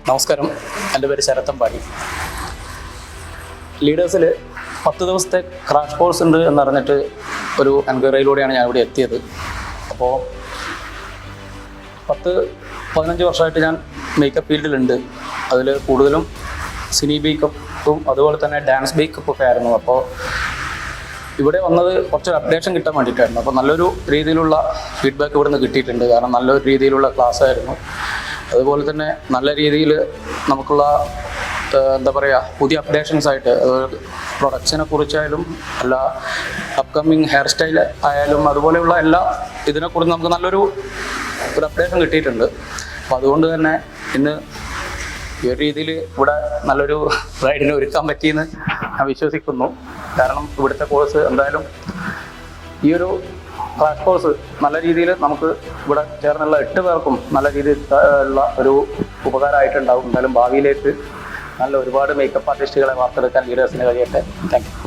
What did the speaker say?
നമസ്കാരം, എൻ്റെ പേര് ശരത്തമ്പാടി. ലീഡേഴ്സിൽ 10 ദിവസത്തെ ക്രാഷ് കോഴ്സ് ഉണ്ട് എന്നറിഞ്ഞിട്ട് ഒരു എൻക്വയറിയിലൂടെയാണ് ഞാൻ ഇവിടെ എത്തിയത്. അപ്പോൾ 10-15 വർഷമായിട്ട് ഞാൻ മേക്കപ്പ് ഫീൽഡിലുണ്ട്. അതിൽ കൂടുതലും സിനി മേക്കപ്പും അതുപോലെ തന്നെ ഡാൻസ് മേക്കപ്പൊക്കെ ആയിരുന്നു. അപ്പോൾ ഇവിടെ വന്നത് കുറച്ചൊരു അപ്ഡേഷൻ കിട്ടാൻ വേണ്ടിയിട്ടായിരുന്നു. അപ്പോൾ നല്ലൊരു രീതിയിലുള്ള ഫീഡ്ബാക്ക് ഇവിടെ നിന്ന് കിട്ടിയിട്ടുണ്ട്. കാരണം നല്ലൊരു രീതിയിലുള്ള ക്ലാസ് ആയിരുന്നു. അതുപോലെ തന്നെ നല്ല രീതിയിൽ നമുക്കുള്ള എന്താ പറയുക, പുതിയ അപ്ഡേഷൻസ് ആയിട്ട് പ്രൊഡക്ഷനെ കുറിച്ചായാലും അല്ല അപ്കമ്മിങ് ഹെയർ സ്റ്റൈൽ ആയാലും അതുപോലെയുള്ള എല്ലാ ഇതിനെക്കുറിച്ച് നമുക്ക് നല്ലൊരു അപ്ഡേഷൻ കിട്ടിയിട്ടുണ്ട്. അപ്പോൾ അതുകൊണ്ട് തന്നെ ഇന്ന് ഈ ഒരു രീതിയിൽ ഇവിടെ നല്ലൊരു ബ്രൈഡിനെ ഒരുക്കാൻ പറ്റിയെന്ന് ഞാൻ വിശ്വസിക്കുന്നു. കാരണം ഇവിടുത്തെ കോഴ്സ് എന്തായാലും ഈ ഒരു ക്രാഷ് കോഴ്സ് നല്ല രീതിയിൽ നമുക്ക് ഇവിടെ ചേർന്നുള്ള 8 പേർക്കും നല്ല രീതിയിൽ ഉള്ള ഒരു ഉപകാരമായിട്ടുണ്ടാകും. എന്തായാലും ഭാവിയിലേക്ക് നല്ല ഒരുപാട് മേക്കപ്പ് ആർട്ടിസ്റ്റുകളെ വാർത്തെടുക്കാൻ ലീഡേഴ്സിന് കഴിയട്ടെ. Thank you.